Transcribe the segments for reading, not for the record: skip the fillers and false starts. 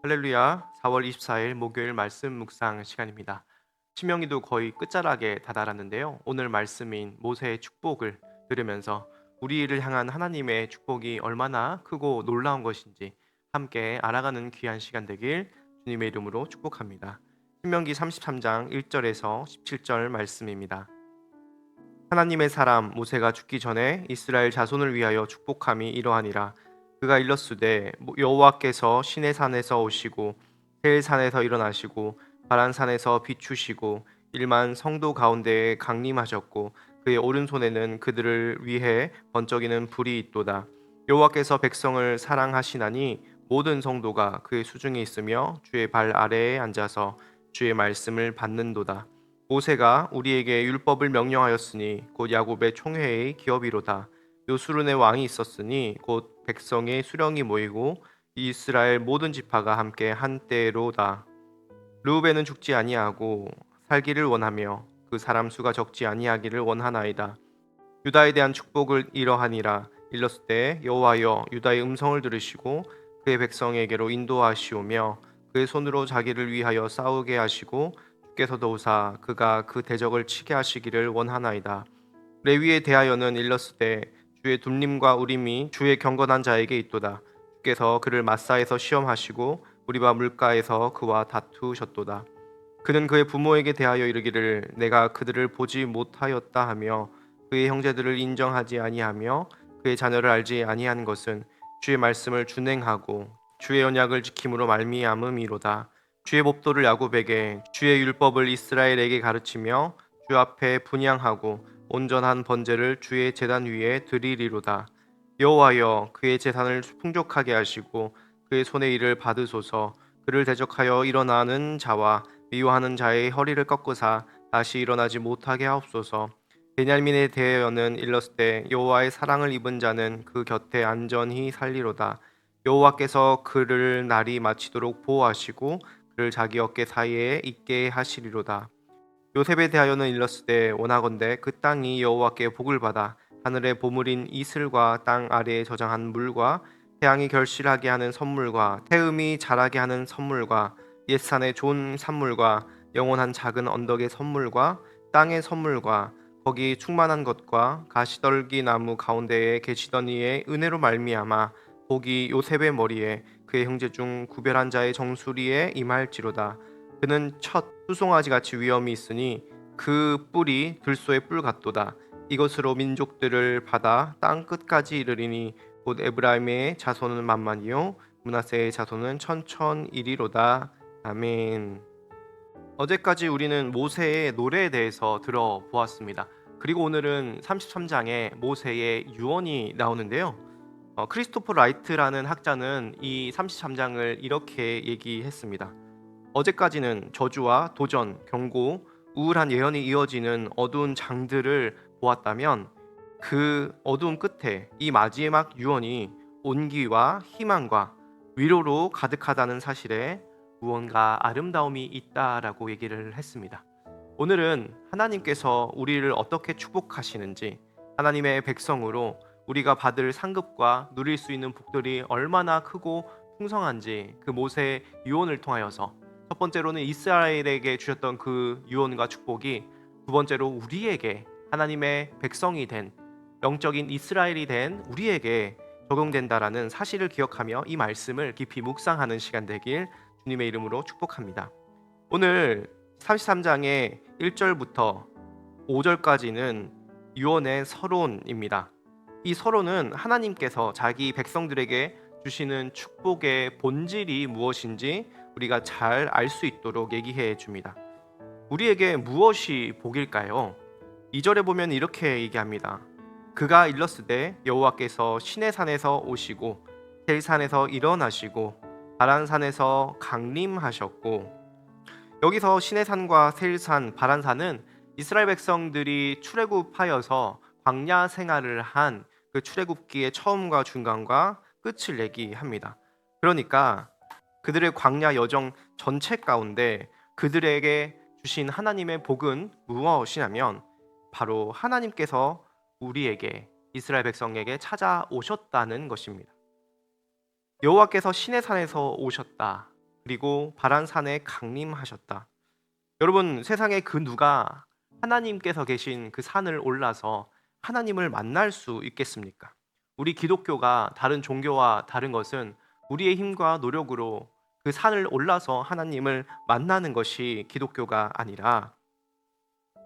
할렐루야. 4월 24일 목요일 말씀 묵상 시간입니다. 신명기도 거의 끝자락에 다다랐는데요. 오늘 말씀인 모세의 축복을 들으면서 우리를 향한 하나님의 축복이 얼마나 크고 놀라운 것인지 함께 알아가는 귀한 시간 되길 주님의 이름으로 축복합니다. 신명기 33장 1절에서 17절 말씀입니다. 하나님의 사람 모세가 죽기 전에 이스라엘 자손을 위하여 축복함이 이러하니라. 그가 일렀으되 여호와께서 시내산에서 오시고 헬산에서 일어나시고 바란산에서 비추시고 일만 성도 가운데에 강림하셨고 그의 오른손에는 그들을 위해 번쩍이는 불이 있도다. 여호와께서 백성을 사랑하시나니 모든 성도가 그의 수중에 있으며 주의 발 아래에 앉아서 주의 말씀을 받는도다. 모세가 우리에게 율법을 명령하였으니 곧 야곱의 총회의 기업이로다. 요수run의 왕이 있었으니 곧 백성의 수령이 모이고 이스라엘 모든 지파가 함께 한때로다. 르우벤은 죽지 아니하고 살기를 원하며 그 사람 수가 적지 아니하기를 원하나이다. 유다에 대한 축복을 이러하니라. 일렀을 때 여호와여 유다의 음성을 들으시고 그의 백성에게로 인도하시오며 그의 손으로 자기를 위하여 싸우게 하시고 주께서 도우사 그가 그 대적을 치게 하시기를 원하나이다. 레위에 대하여는 일렀을 때 주의 둠림과 우림이 주의 경건한 자에게 있도다. 주께서 그를 마사에서 시험하시고 우리바 물가에서 그와 다투셨도다. 그는 그의 부모에게 대하여 이르기를 내가 그들을 보지 못하였다 하며 그의 형제들을 인정하지 아니하며 그의 자녀를 알지 아니한 것은 주의 말씀을 준행하고 주의 언약을 지킴으로 말미암음이로다. 주의 법도를 야곱에게 주의 율법을 이스라엘에게 가르치며 주 앞에 분향하고 온전한 번제를 주의 제단 위에 드리리로다. 여호와여 그의 재산을 풍족하게 하시고 그의 손의 일을 받으소서. 그를 대적하여 일어나는 자와 미워하는 자의 허리를 꺾으사 다시 일어나지 못하게 하옵소서. 베냐민에 대하여는 일렀을 때 여호와의 사랑을 입은 자는 그 곁에 안전히 살리로다. 여호와께서 그를 날이 마치도록 보호하시고 그를 자기 어깨 사이에 있게 하시리로다. 요셉에 대하여는 일렀을 때 원하건대 그 땅이 여호와께 복을 받아 하늘의 보물인 이슬과 땅 아래에 저장한 물과 태양이 결실하게 하는 선물과 태음이 자라게 하는 선물과 옛산의 좋은 산물과 영원한 작은 언덕의 선물과 땅의 선물과 거기 충만한 것과 가시떨기 나무 가운데에 계시던 이의 은혜로 말미암아 복이 요셉의 머리에 그의 형제 중 구별한 자의 정수리에 임할지로다. 그는 첫 수송아지 같이 위엄이 있으니 그 뿔이 들소의 뿔 같도다. 이것으로 민족들을 받아 땅 끝까지 이르리니 곧 에브라임의 자손은 만만이요 므낫세의 자손은 천천이리로다. 아멘. 어제까지 우리는 모세의 노래에 대해서 들어보았습니다. 그리고 오늘은 33장에 모세의 유언이 나오는데요. 크리스토퍼 라이트라는 학자는 이 33장을 이렇게 얘기했습니다. 어제까지는 저주와 도전, 경고, 우울한 예언이 이어지는 어두운 장들을 보았다면 그 어두움 끝에 이 마지막 유언이 온기와 희망과 위로로 가득하다는 사실에 무언가 아름다움이 있다라고 얘기를 했습니다. 오늘은 하나님께서 우리를 어떻게 축복하시는지, 하나님의 백성으로 우리가 받을 상급과 누릴 수 있는 복들이 얼마나 크고 풍성한지 그 모세의 유언을 통하여서 첫 번째로는 이스라엘에게 주셨던 그 유언과 축복이 두 번째로 우리에게 하나님의 백성이 된 영적인 이스라엘이 된 우리에게 적용된다라는 사실을 기억하며 이 말씀을 깊이 묵상하는 시간 되길 주님의 이름으로 축복합니다. 오늘 33장의 1절부터 5절까지는 유언의 서론입니다. 이 서론은 하나님께서 자기 백성들에게 주시는 축복의 본질이 무엇인지 우리가 잘 알 수 있도록 얘기해 줍니다. 우리에게 무엇이 복일까요? 2절에 보면 이렇게 얘기합니다. 그가 일렀으되 여호와께서 시내산에서 오시고 헬산에서 일어나시고 바란산에서 강림하셨고, 여기서 시내산과 셀산, 바란산은 이스라엘 백성들이 출애굽하여서 광야 생활을 한 그 출애굽기의 처음과 중간과 끝을 얘기합니다. 그러니까 그들의 광야 여정 전체 가운데 그들에게 주신 하나님의 복은 무엇이냐면 바로 하나님께서 우리에게 이스라엘 백성에게 찾아오셨다는 것입니다. 여호와께서 시내산에서 오셨다. 그리고 바란산에 강림하셨다. 여러분, 세상에 그 누가 하나님께서 계신 그 산을 올라서 하나님을 만날 수 있겠습니까? 우리 기독교가 다른 종교와 다른 것은 우리의 힘과 노력으로 그 산을 올라서 하나님을 만나는 것이 기독교가 아니라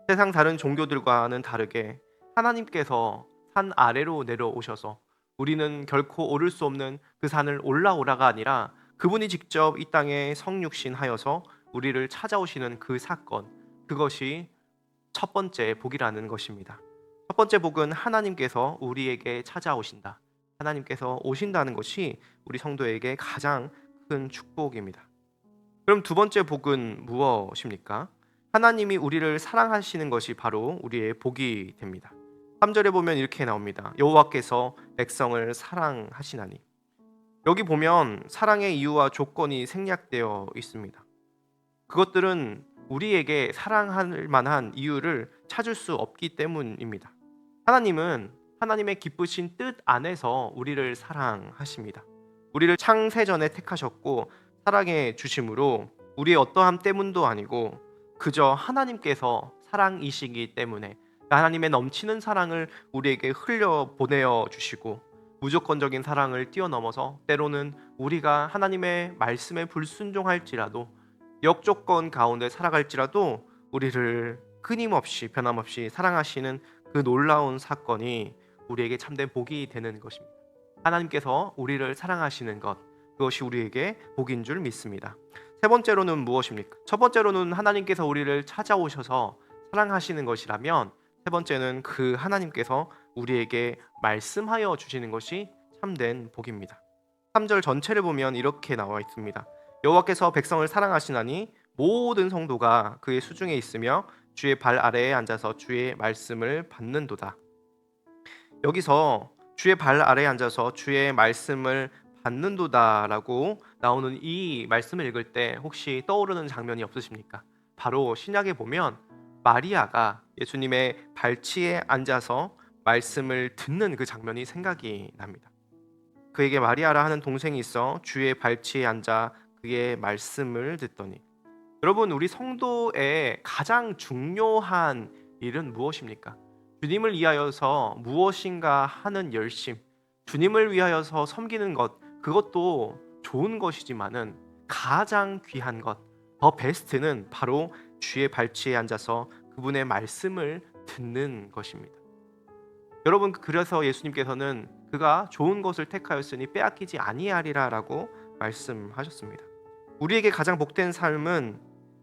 세상 다른 종교들과는 다르게 하나님께서 산 아래로 내려오셔서 우리는 결코 오를 수 없는 그 산을 올라오라가 아니라 그분이 직접 이 땅에 성육신하여서 우리를 찾아오시는 그 사건, 그것이 첫 번째 복이라는 것입니다. 첫 번째 복은 하나님께서 우리에게 찾아오신다. 하나님께서 오신다는 것이 우리 성도에게 가장 큰 축복입니다. 그럼 두 번째 복은 무엇입니까? 하나님이 우리를 사랑하시는 것이 바로 우리의 복이 됩니다. 3절에 보면 이렇게 나옵니다. 여호와께서 백성을 사랑하시나니. 여기 보면 사랑의 이유와 조건이 생략되어 있습니다. 그것들은 우리에게 사랑할 만한 이유를 찾을 수 없기 때문입니다. 하나님은 하나님의 기쁘신 뜻 안에서 우리를 사랑하십니다. 우리를 창세전에 택하셨고 사랑해 주심으로 우리의 어떠함 때문도 아니고 그저 하나님께서 사랑이시기 때문에 하나님의 넘치는 사랑을 우리에게 흘려 보내어 주시고 무조건적인 사랑을 뛰어넘어서 때로는 우리가 하나님의 말씀에 불순종할지라도 역조건 가운데 살아갈지라도 우리를 끊임없이 변함없이 사랑하시는 그 놀라운 사건이 우리에게 참된 복이 되는 것입니다. 하나님께서 우리를 사랑하시는 것, 그것이 우리에게 복인 줄 믿습니다. 세 번째로는 무엇입니까? 첫 번째로는 하나님께서 우리를 찾아오셔서 사랑하시는 것이라면, 세 번째는 그 하나님께서 우리에게 말씀하여 주시는 것이 참된 복입니다. 3절 전체를 보면 이렇게 나와 있습니다. 여호와께서 백성을 사랑하시나니 모든 성도가 그의 수중에 있으며 주의 발 아래에 앉아서 주의 말씀을 받는도다. 여기서 주의 발 아래에 앉아서 주의 말씀을 받는도다라고 나오는 이 말씀을 읽을 때 혹시 떠오르는 장면이 없으십니까? 바로 신약에 보면 마리아가 예수님의 발치에 앉아서 말씀을 듣는 그 장면이 생각이 납니다. 그에게 마리아라 하는 동생이 있어 주의 발치에 앉아 그의 말씀을 듣더니. 여러분, 우리 성도의 가장 중요한 일은 무엇입니까? 주님을 위하여서 무엇인가 하는 열심, 주님을 위하여서 섬기는 것, 그것도 좋은 것이지만은 가장 귀한 것, 더 베스트는 바로 주의 발치에 앉아서 그분의 말씀을 듣는 것입니다. 여러분, 그래서 예수님께서는 그가 좋은 것을 택하였으니 빼앗기지 아니하리라라고 말씀하셨습니다. 우리에게 가장 복된 삶은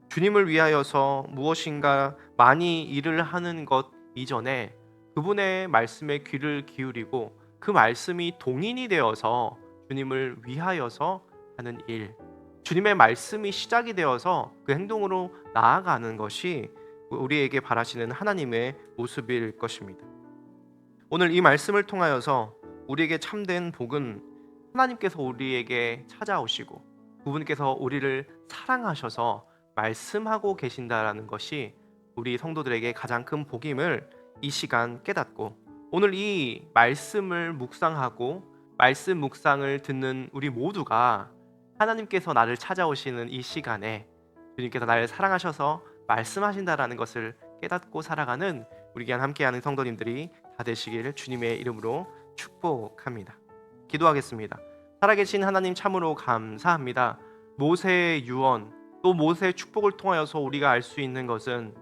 주님을 위하여서 무엇인가 많이 일을 하는 것 이전에 그분의 말씀에 귀를 기울이고 그 말씀이 동인이 되어서 주님을 위하여서 하는 일, 주님의 말씀이 시작이 되어서 그 행동으로 나아가는 것이 우리에게 바라시는 하나님의 모습일 것입니다. 오늘 이 말씀을 통하여서 우리에게 참된 복은 하나님께서 우리에게 찾아오시고 그분께서 우리를 사랑하셔서 말씀하고 계신다라는 것이 우리 성도들에게 가장 큰 복임을 이 시간 깨닫고, 오늘 이 말씀을 묵상하고 말씀 묵상을 듣는 우리 모두가 하나님께서 나를 찾아오시는 이 시간에 주님께서 나를 사랑하셔서 말씀하신다라는 것을 깨닫고 살아가는 우리 귀한 함께하는 성도님들이 다 되시기를 주님의 이름으로 축복합니다. 기도하겠습니다. 살아계신 하나님, 참으로 감사합니다. 모세의 유언, 또 모세의 축복을 통하여서 우리가 알 수 있는 것은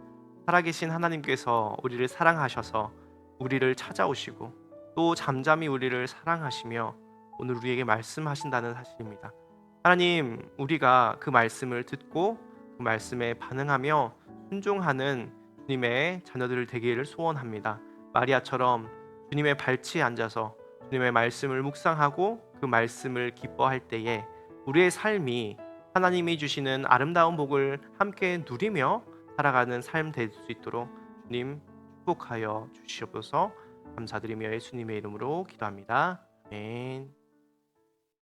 살아계신 하나님께서 우리를 사랑하셔서 우리를 찾아오시고 또 잠잠히 우리를 사랑하시며 오늘 우리에게 말씀하신다는 사실입니다. 하나님, 우리가 그 말씀을 듣고 그 말씀에 반응하며 순종하는 주님의 자녀들 되기를 소원합니다. 마리아처럼 주님의 발치에 앉아서 주님의 말씀을 묵상하고 그 말씀을 기뻐할 때에 우리의 삶이 하나님이 주시는 아름다운 복을 함께 누리며 살아가는 삶 될 수 있도록 주님 축복하여 주시옵소서. 감사드리며 예수님의 이름으로 기도합니다. 아멘.